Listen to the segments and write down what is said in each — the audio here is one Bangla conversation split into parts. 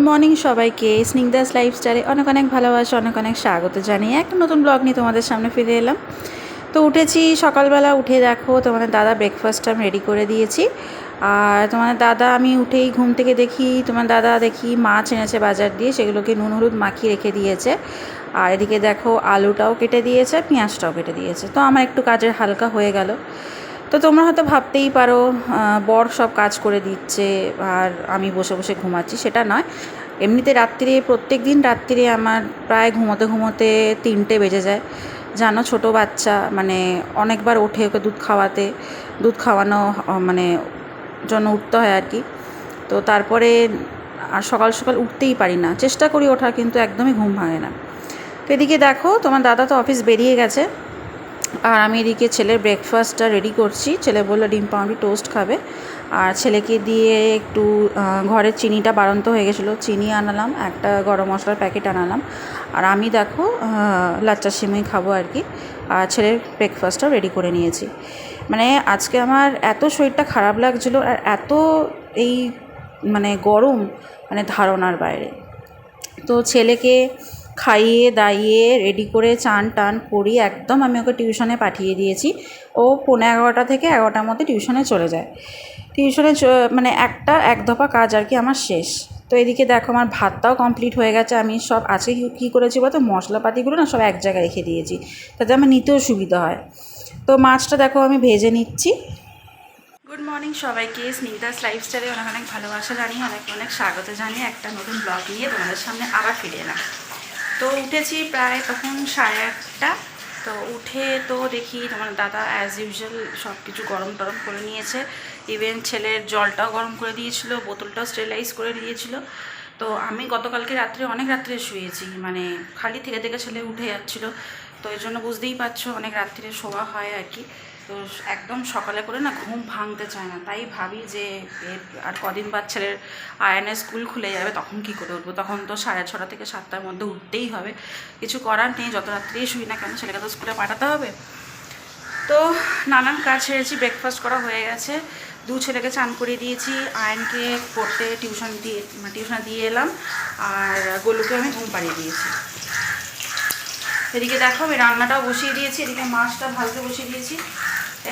মর্নিং সবাইকে স্নিগ্ধাস লাইফস্টাইলে অনেক অনেক ভালোবাসা অনেক অনেক স্বাগত জানিয়ে একটা নতুন ব্লগ নিয়ে তোমাদের সামনে ফিরে এলাম। তো উঠেছি সকালবেলা, উঠে দেখো তোমাদের দাদা ব্রেকফাস্টটা আমি রেডি করে দিয়েছি। আর তোমাদের দাদা আমি উঠেই ঘুম থেকে দেখি তোমার দাদা দেখি মাছ এনেছে বাজার দিয়ে, সেগুলোকে নুন হলুদ মাখিয়ে রেখে দিয়েছে। আর এদিকে দেখো আলুটাও কেটে দিয়েছে, পেঁয়াজটাও কেটে দিয়েছে। তো আমার একটু কাজের হালকা হয়ে গেল। তো তোমরা হয়তো ভাবতেই পারো বর সব কাজ করে দিচ্ছে আর আমি বসে বসে ঘুমাচ্ছি। সেটা নয়, এমনিতে রাত্রিরে প্রত্যেক দিন রাত্রিরে আমার প্রায় ঘুমোতে ঘুমোতে 3টে বেজে যায়। জানো, ছোটো বাচ্চা, মানে অনেকবার ওঠে, ওকে দুধ খাওয়ানো মানে জন্য উঠতে হয় আর কি। তো তারপরে আর সকাল সকাল উঠতেই পারি না, চেষ্টা করি ওঠার, কিন্তু একদমই ঘুম ভাঙে না। তো এদিকে দেখো তোমার দাদা তো অফিস বেরিয়ে গেছে, আর আমি এদিকে ছেলের ব্রেকফাস্টটা রেডি করছি। ছেলে বললো ডিম পাউরুটি টোস্ট খাবে, আর ছেলেকে দিয়ে একটু ঘরের চিনিটা বাড়ন্ত হয়ে গেছিলো, চিনি আনালাম, একটা গরম মশলার প্যাকেট আনালাম। আর আমি দেখো লাচ্চা সিমই খাবো আর কি। আর ছেলের ব্রেকফাস্টটাও রেডি করে নিয়েছি। মানে আজকে আমার এত শরীরটা খারাপ লাগছিলো, আর এত এই মানে গরম, মানে ধারণার বাইরে। তো ছেলেকে খাইয়ে দাইয়ে রেডি করে চান টান করি একদম আমি ওকে টিউশনে পাঠিয়ে দিয়েছি। ও 11:30 থেকে 11টার মধ্যে টিউশনে চলে যায়। টিউশনে মানে এক দফা কাজ আর কি আমার শেষ। তো এদিকে দেখো আমার ভাতটাও কমপ্লিট হয়ে গেছে। আমি সব আজকে কী করেছি বলতো, মশলাপাতিগুলো না সব এক জায়গায় রেখে দিয়েছি, তাতে আমার নিতেও সুবিধা হয়। তো মাছটা দেখো আমি ভেজে নিচ্ছি। গুড মর্নিং সবাইকে, স্নিগ্ধাস লাইফস্টাইলে অনেক অনেক ভালোবাসা জানিয়ে অনেক অনেক স্বাগত জানিয়ে একটা নতুন ব্লগ নিয়ে তোমাদের সামনে আবার ফিরে এলাম। তো উঠেছি প্রায় তখন 8:30। তো উঠে তো দেখি তোমার দাদা অ্যাজ ইউজুয়াল সব কিছু গরম টরম করে নিয়েছে। ইভেন ছেলের জলটাও গরম করে দিয়েছিল, বোতলটাও স্টেরিলাইজ করে দিয়েছিল। তো আমি গতকালকে রাত্রে অনেক রাত্রে শুয়েছি, মানে খালি থেকে থেকে ছেলে উঠে যাচ্ছিলো। তো এই জন্য বুঝতেই পারছো অনেক রাত্রে শোয়া হয় আর কি। তো একদম সকালে করে না ঘুম ভাঙতে চায় না, তাই ভাবি যে আর কদিন বাদ ছেলের আয়নের স্কুল খুলে যাবে, তখন কী করে উঠবো। তখন তো 6:30 থেকে 7টার মধ্যে উঠতেই হবে, কিছু করার নেই। যত রাত্রেই শুই না কেন, ছেলেকে তো স্কুলে পাঠাতে হবে। তো নানান কাজ সেরেছি, ব্রেকফাস্ট করা হয়ে গেছে, ছেলেকে চান করিয়ে দিয়েছি, আয়নকে পড়তে টিউশনে দিয়ে এলাম, আর গোলুকে আমি ঘুম পাড়িয়ে দিয়েছি। এদিকে দেখো আমি রান্নাটাও বসিয়ে দিয়েছি, এদিকে মাছটা ভাজতে বসিয়ে দিয়েছি।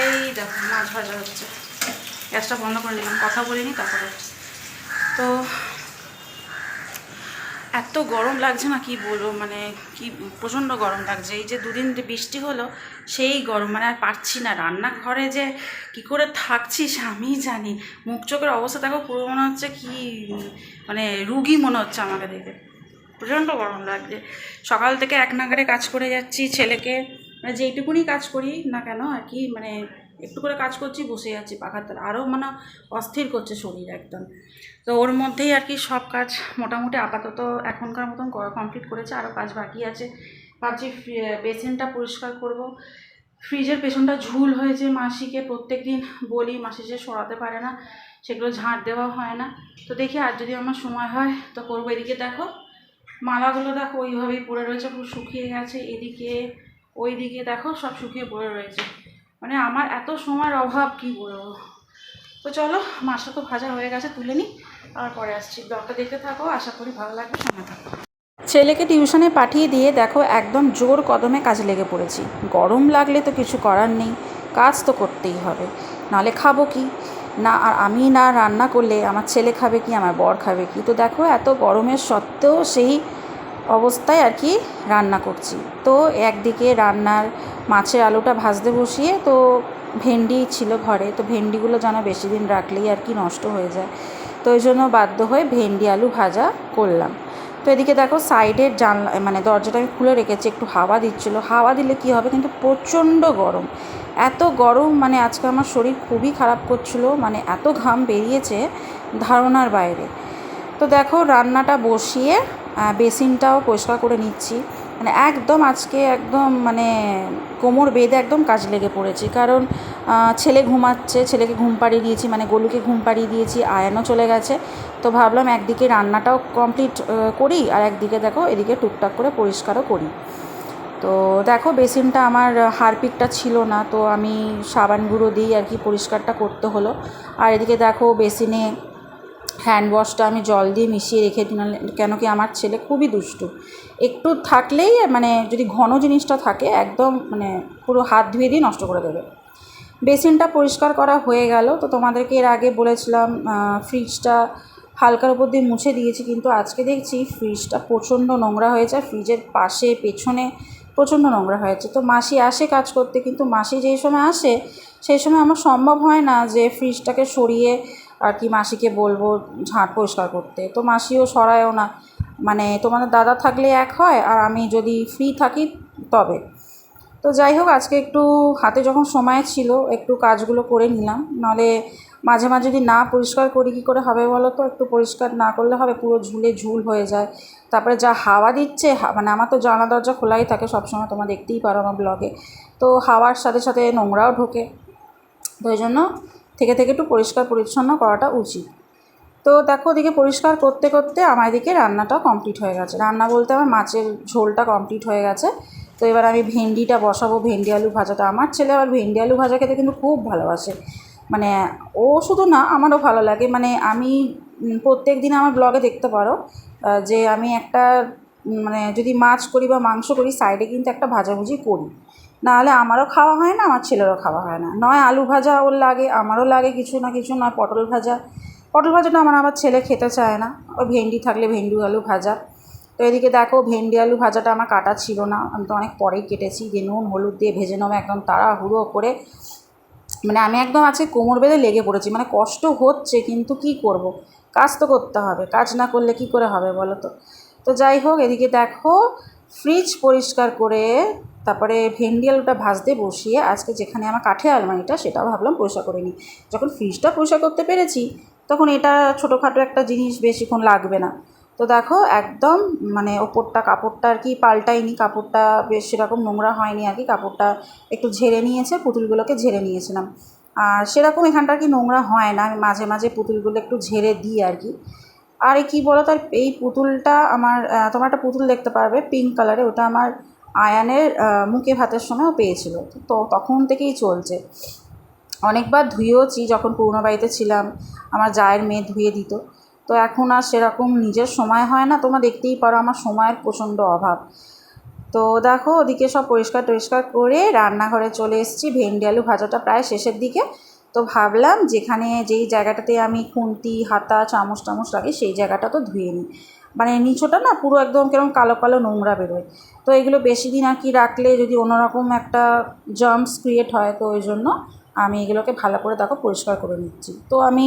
এই দেখো মাছ ভাজা হচ্ছে, গ্যাসটা বন্ধ করে দিলাম, কথা বলিনি তারপরে। তো এত গরম লাগছে না কি বলবো, মানে কি প্রচণ্ড গরম লাগছে। এই যে দুদিন বৃষ্টি হলো সেই গরম, মানে আর পারছি না। রান্নাঘরে যে কি করে থাকছি আমি জানি। মুখ চোখের অবস্থা দেখো, পুরো মনে হচ্ছে কি মানে রুগী মনে হচ্ছে আমাকে দেখে। প্রচণ্ড গরম লাগছে। সকাল থেকে এক নাগারে কাজ করে যাচ্ছি, ছেলেকে মানে যেইটুকুনি কাজ করি না কেন আর কি, মানে একটু করে কাজ করছি, বসে যাচ্ছি পাখার তলায়, আরও মানে অস্থির করছে শরীর একদম। তো ওর মধ্যেই আর কি সব কাজ মোটামুটি আপাতত এখনকার মতন কমপ্লিট করেছে, আরও কাজ বাকি আছে। ভাবছি বেসিনটা পরিষ্কার করব। ফ্রিজের পেছনটা ঝুল হয়েছে, মাসিকে প্রত্যেক দিন বলি, মাসি যে সরাতে পারে না, সেগুলো ঝাঁট দেওয়া হয় না। তো দেখি আর যদি আমার সময় হয় তো করবো। এদিকে দেখো মালাগুলো দেখো ওইভাবেই পড়ে রয়েছে, পুরো শুকিয়ে গেছে। এদিকে ওই দিকে দেখো সব শুকিয়ে পড়ে রয়েছে, মানে আমার এত সময়ের অভাব কি বলবো। তো চলো, মাছটা তো ভাজা হয়ে গেছে, তুলে নিই, আর পরে আসছি। ব্লগটা দেখতে থাকো, আশা করি ভালো লাগবে, সঙ্গে থাকো। ছেলেকে টিউশনে পাঠিয়ে দিয়ে দেখো একদম জোর কদমে কাজে লেগে পড়েছি। গরম লাগলে তো কিছু করার নেই, কাজ তো করতেই হবে, নাহলে খাবো কি না। আর আমি না রান্না করলে আমার ছেলে খাবে কি, আমার বর খাবে কি। তো দেখো এত গরমের সত্ত্বেও সেই অবস্থায় আর কি রান্না করছি। তো একদিকে রান্নার মাছের আলুটা ভাজতে বসিয়ে, তো ভেন্ডি ছিল ঘরে, তো ভেন্ডিগুলো যেন বেশি দিন রাখলেই আর কি নষ্ট হয়ে যায়। তো ওই জন্য বাধ্য হয়ে ভেন্ডি আলু ভাজা করলাম। তো এদিকে দেখো সাইডের জানলা মানে দরজাটা আমি খুলে রেখেছি, একটু হাওয়া দিচ্ছিলো। হাওয়া দিলে কি হবে, কিন্তু প্রচণ্ড গরম, এত গরম, মানে আজকে আমার শরীর খুবই খারাপ করছিলো, মানে এত ঘাম বেরিয়েছে ধারণার বাইরে। তো দেখো রান্নাটা বসিয়ে বেসিনটাও পরিষ্কার করে নিচ্ছি। মানে একদম আজকে একদম মানে কোমর বেঁধে একদম কাজ লেগে পড়েছি, কারণ ছেলে ঘুমাচ্ছে, ছেলেকে ঘুম পাড়িয়ে দিয়েছি, মানে গোলুকে ঘুম পাড়িয়ে দিয়েছি, আয়ানও চলে গেছে। তো ভাবলাম একদিকে রান্নাটাও কমপ্লিট করি, আর একদিকে দেখো এদিকে টুকটাক করে পরিষ্কারও করি। তো দেখো বেসিনটা আমার হারপিকটা ছিল না, তো আমি সাবান গুঁড়ো দিই আর কি পরিষ্কারটা করতে হলো। আর এদিকে দেখো বেসিনে হ্যান্ড ওয়াশটা আমি জল দিয়ে মিশিয়ে রেখে দিলাম, কেন কি আমার ছেলে খুবই দুষ্টু, একটু থাকলেই মানে যদি ঘন জিনিসটা থাকে একদম মানে পুরো হাত ধুয়ে দিয়ে নষ্ট করে দেবে। বেসিনটা পরিষ্কার করা হয়ে গেল। তো তোমাদেরকে এর আগে বলেছিলাম ফ্রিজটা হালকার উপর দিয়ে মুছে দিয়েছি, কিন্তু আজকে দেখছি ফ্রিজটা প্রচণ্ড নোংরা হয়েছে, ফ্রিজের পাশে পেছনে প্রচণ্ড নোংরা হয়েছে। তো মাসি আসে কাজ করতে, কিন্তু মাসি যেই সময় আসে সেই সময় আমার সম্ভব হয় না যে ফ্রিজটাকে সরিয়ে আর কি মাসিকে বলবো ঝাঁট পরিষ্কার করতে। তো মাসিও সরায়ও না, মানে তোমাদের দাদা থাকলে এক হয়, আর আমি যদি ফ্রি থাকি তবে। তো যাই হোক, আজকে একটু হাতে যখন সময় ছিল একটু কাজগুলো করে নিলাম, নাহলে মাঝে মাঝে যদি না পরিষ্কার করি কী করে হবে বলো তো, একটু পরিষ্কার না করলে হবে, পুরো ঝুলে ঝুল হয়ে যায়। তারপরে যা হাওয়া দিচ্ছে, মানে আমার তো জানলা দরজা খোলাই থাকে সবসময়, তোমরা দেখতেই পারো আমার ব্লগে, তো হাওয়ার সাথে সাথে নোংরাও ঢোকে। তো এই জন্য থেকে থেকে একটু পরিষ্কার পরিচ্ছন্ন করাটা উচিত। তো দেখো ওদিকে পরিষ্কার করতে করতে আমার এদিকে রান্নাটা কমপ্লিট হয়ে গেছে। রান্না বলতে আমার মাছের ঝোলটা কমপ্লিট হয়ে গেছে। তো এবার আমি ভেন্ডিটা বসাবো, ভেন্ডি আলু ভাজাটা। আমার ছেলে আবার ভেন্ডি আলু ভাজা খেতে কিন্তু খুব ভালোবাসে, মানে ও শুধু না আমারও ভালো লাগে। মানে আমি প্রত্যেক দিন আমার ব্লগে দেখতে পারো যে আমি একটা মানে যদি মাছ করি বা মাংস করি সাইডে কিন্তু একটা ভাজাভুজি করি, নাহলে আমারও খাওয়া হয় না, আমার ছেলেরও খাওয়া হয় না। নয় আলু ভাজা ওর লাগে, আমারও লাগে কিছু না কিছু, নয় পটল ভাজা। পটল ভাজাটা আমার ছেলে খেতে চায় না, ও ভেন্ডি থাকলে ভেন্ডি আলু ভাজা। তো এদিকে দেখো ভেন্ডি আলু ভাজাটা আমার কাটা ছিল না, আমি তো অনেক পরেই কেটেছি, যে নুন হলুদ দিয়ে ভেজে নেবো একদম তাড়াহুড়ো করে। মানে আমি একদম আজকে কোমর বেঁধে লেগে পড়েছি, মানে কষ্ট হচ্ছে কিন্তু কি করব, কাজ তো করতে হবে, কাজ না করলে কি করে হবে বলো তো। তো যাই হোক, এদিকে দেখো ফ্রিজ পরিষ্কার করে তারপরে ভেন্ডি আলুটা ভাজতে বসিয়ে আজকে যেখানে আমার কাঠের আলমারিটা সেটাও ভাবলাম পরিষ্কার করে নিই। যখন ফ্রিজটা পরিষ্কার করতে পেরেছি তখন এটা ছোটোখাটো একটা জিনিস, বেশিক্ষণ লাগবে না। তো দেখো একদম মানে ওপরটা কাপড়টা আর কি পাল্টাইনি, কাপড়টা বেশ সেরকম নোংরা হয়নি আর কি, কাপড়টা একটু ঝেড়ে নিয়েছে, পুতুলগুলোকে ঝেড়ে নিয়েছিলাম। আর সেরকম এখানটা আর কি নোংরা হয় না, আমি মাঝে মাঝে পুতুলগুলো একটু ঝেড়ে দিই আর কি। আর কি বলো তো, এই পুতুলটা আমার তোমার একটা পুতুল দেখতে পারবে পিঙ্ক কালারে, ওটা আমার আয়ানের মুখে ভাতের সময়ও পেয়েছিল, তো তখন থেকেই চলছে। অনেকবার ধুয়েওছি যখন পুরনো বাড়িতে ছিলাম, আমার জায়ের মেয়ে ধুয়ে দিত। তো এখন আর সেরকম নিজের সময় হয় না, তোমরা দেখতেই পারো আমার সময়ের প্রচণ্ড অভাব। তো দেখো ওদিকে সব পরিষ্কার টরিষ্কার করে রান্নাঘরে চলে এসেছি, ভেন্ডি আলু ভাজাটা প্রায় শেষের দিকে। তো ভাবলাম যেখানে যেই জায়গাটাতে আমি খুন্তি হাতা চামচ টামচ রাখি সেই জায়গাটা তো ধুয়ে নিই, মানে নিচোটা না পুরো একদম কেরকম কালো কালো নোংরা বেরোয়। তো এগুলো বেশি দিন আর কি রাখলে যদি অন্যরকম একটা জার্মস ক্রিয়েট হয়, তো ওই জন্য আমি এগুলোকে ভালো করে দেখো পরিষ্কার করে নিচ্ছি। তো আমি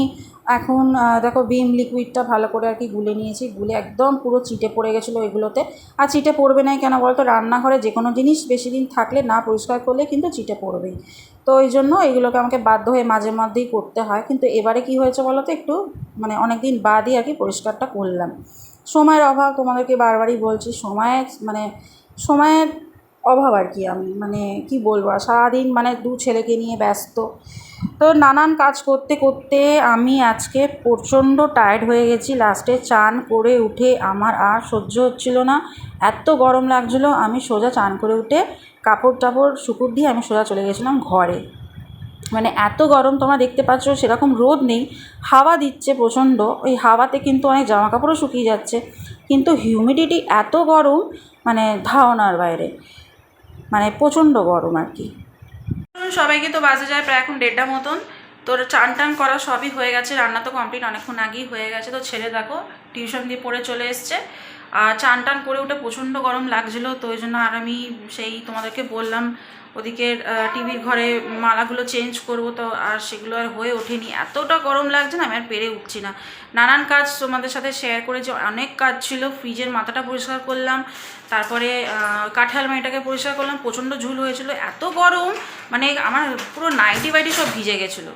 এখন দেখো ভিম লিকুইডটা ভালো করে আর কি গুলে নিয়েছি, গুলে একদম পুরো চিটে পড়ে গেছিলো এগুলোতে। আর চিটে পড়বে না কেন বলতো, রান্নাঘরে যে কোনো জিনিস বেশি দিন থাকলে না পরিষ্কার করলে কিন্তু চিটে পড়বেই। তো ওই জন্য এগুলোকে আমাকে বাধ্য হয়ে মাঝে মধ্যেই করতে হয়। কিন্তু এবারে কি হয়েছে বলো তো, একটু মানে অনেক দিন বাদই আর কি পরিষ্কারটা করলাম। সময়ের অভাব, তোমাদেরকে বারবারই বলছি, সময়ের অভাব আর কি। আমি মানে কি বলবো, আর সারাদিন মানে দু ছেলেকে নিয়ে ব্যস্ত। তো নানান কাজ করতে করতে আমি আজকে প্রচণ্ড টায়ার্ড হয়ে গেছি। লাস্টে চান করে উঠে আমার আর সহ্য হচ্ছিল না, এত গরম লাগছিলো। আমি সোজা চান করে উঠে কাপড় টাপড় শুকুর দিয়ে আমি সোজা চলে গেছিলাম ঘরে। মানে এত গরম, তোমরা দেখতে পাচ্ছ সেরকম রোদ নেই, হাওয়া দিচ্ছে প্রচণ্ড, ওই হাওয়াতে কিন্তু অনেক জামা কাপড়ও শুকিয়ে যাচ্ছে, কিন্তু হিউমিডিটি এত গরম মানে ধারণার বাইরে, মানে প্রচণ্ড গরম আর কি। সবাইকে তো বাজে যায় প্রায় এখন 1:30 মতন। তো চান টান করা সবই হয়ে গেছে, রান্না তো কমপ্লিট অনেকক্ষণ আগেই হয়ে গেছে। তো ছেলে দেখো টিউশন দিয়ে পড়ে চলে এসছে, আর চান টান করে উঠে প্রচণ্ড গরম লাগছিলো। তো ওই জন্য আর আমি সেই তোমাদেরকে বললাম ওদিকে টিভির ঘরে মালাগুলো চেঞ্জ করব, তো আর সেগুলো আর হয়ে ওঠেনি, এতটা গরম লাগছে না, আমি আর পেরে উঠছি না। নানান কাজ তোমাদের সাথে শেয়ার করেছি, অনেক কাজ ছিল। ফ্রিজের মাথাটা পরিষ্কার করলাম, তারপরে কাঁঠাল মাটিটাকে পরিষ্কার করলাম, প্রচণ্ড ঝুল হয়েছিল, এত গরম মানে আমার পুরো নাইটি বাইটি সব ভিজে গেছিলো,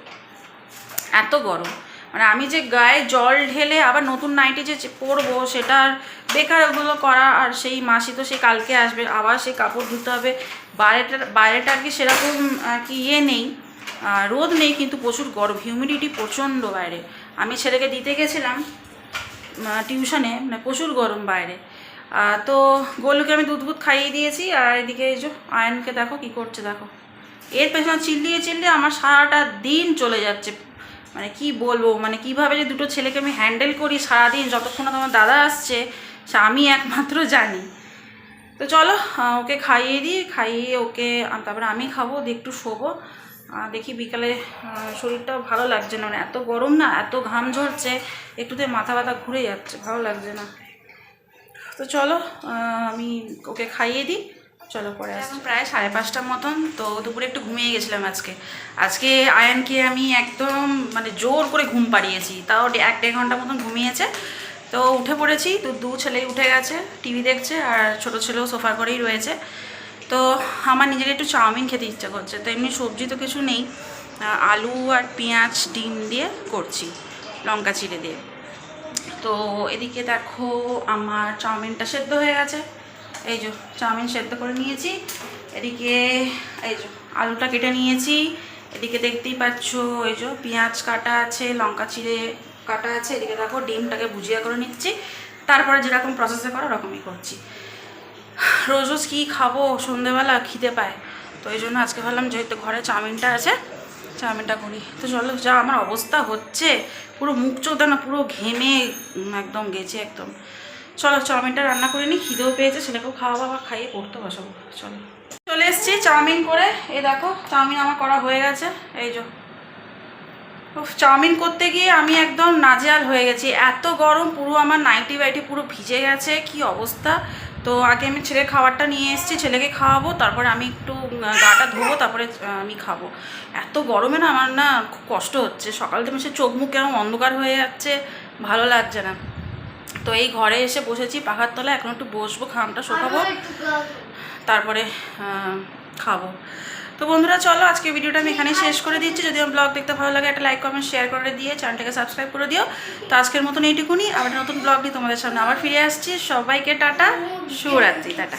এত গরম। মানে আমি যে গায়ে জল ঢেলে আবার নতুন নাইটি যে পরবো সেটার বেকার ওগুলো করা, আর সেই মাসি তো সেই কালকে আসবে, আবার সেই কাপড় ধুতে হবে। বাইরেটা আর কি সেরকম আর কি নেই, রোদ নেই, কিন্তু প্রচুর গরম, হিউমিডিটি প্রচণ্ড বাইরে। আমি ছেলেকে দিতে গেছিলাম টিউশনে, মানে প্রচুর গরম বাইরে। তো গোলুকে আমি দুধ খাইয়ে দিয়েছি, আর এদিকে এই যে আয়নকে দেখো কি করছে, দেখো এর পেছনে চিল্লিয়ে চিল্লিয়ে আমার সারাটা দিন চলে যাচ্ছে। মানে কি বলবো, মানে কিভাবে যে দুটো ছেলেকে আমি হ্যান্ডেল করি সারাদিন যতক্ষণ না তোমার দাদা আসছে, সে আমি একমাত্র জানি। তো চলো ওকে খাইয়ে দিই, খাইয়ে ওকে তারপরে আমি খাবো, দিয়ে একটু শোবো। দেখি বিকালে শরীরটাও ভালো লাগছে না, মানে এত গরম না, এত ঘাম ঝরছে, একটুতে মাথা ব্যথা ঘুরে যাচ্ছে, ভালো লাগছে না। তো চলো আমি ওকে খাইয়ে দিই, চলো পরে এখন প্রায় 5:30টার মতন। তো দুপুরে একটু ঘুমিয়ে গেছিলাম আজকে আয়ানকে আমি একদম মানে জোর করে ঘুম পাড়িয়েছি, তাও 1-1.5 ঘন্টা মতন ঘুমিয়েছে। তো উঠে পড়েছি, তো দু ছেলেই উঠে গেছে, টিভি দেখছে, আর ছোটো ছেলেও সোফা করেই রয়েছে। তো আমার নিজের একটু চাউমিন খেতে ইচ্ছা করছে, তো এমনি সবজি তো কিছু নেই, আলু আর পেঁয়াজ ডিম দিয়ে করছি, লঙ্কা চিড়ে দিয়ে। তো এদিকে দেখো আমার চাউমিনটা সেদ্ধ হয়ে গেছে, এই যে চাউমিন সেদ্ধ করে নিয়েছি। এদিকে এই যে আলুটা কেটে নিয়েছি, এদিকে দেখতেই পাচ্ছ এই যে পেঁয়াজ কাটা আছে, লঙ্কা চিড়ে কাটা আছে। এদিকে দেখো ডিমটাকে ভুজিয়া করে নিচ্ছি, তারপরে যেরকম প্রসেসে করো ওরকমই করছি। রোজ রোজ কী খাবো, সন্ধেবেলা খিদে পায়, তো এই জন্য আজকে ভাবলাম যেহেতু ঘরে চাউমিনটা আছে চাউমিনটা করি। তো চলো, যা আমার অবস্থা হচ্ছে, পুরো মুখ চোখটা না পুরো ঘেমে একদম গেছে একদম। চলো চাউমিনটা রান্না করে নিই, খিদেও পেয়েছে, ছেলেকেও খাওয়াবো, আবার খাইয়ে পড়তে বসাবো। চলো চলে এসেছি চাউমিন করে, এই দেখো চাউমিন আমার করা হয়ে গেছে। এই যে চাউমিন করতে গিয়ে আমি একদম নাজেহাল হয়ে গেছি, এত গরম, পুরো আমার নাইটি বাইটি পুরো ভিজে গেছে, কি অবস্থা। তো আগে আমি ছেলের খাবারটা নিয়ে এসেছি, ছেলেকে খাওয়াবো, তারপরে আমি একটু গাটা ধোবো, তারপরে আমি খাবো। এত গরমে না আমার না খুব কষ্ট হচ্ছে, সকাল থেকে সে চোখ মুখ কেমন অন্ধকার হয়ে যাচ্ছে, ভালো লাগছে না। তো এই ঘরে এসে বসেছি পাখার তলায়, এখন একটু বসবো, খামটা শুকাবো, তারপরে খাবো। তো বন্ধুরা চলো আজকে ভিডিওটা আমি এখানেই শেষ করে দিচ্ছি। যদি আমার ব্লগ দেখতে ভালো লাগে একটা লাইক কমেন্ট শেয়ার করে দিয়ে চ্যানেলটাকে সাবস্ক্রাইব করে দিও। তো আজকের মতন এইটুকুনি, আবার নতুন ব্লগ নিয়ে তোমাদের সামনে আবার ফিরে আসছি। সবাইকে টাটা, শুভরাত্রি, টাটা।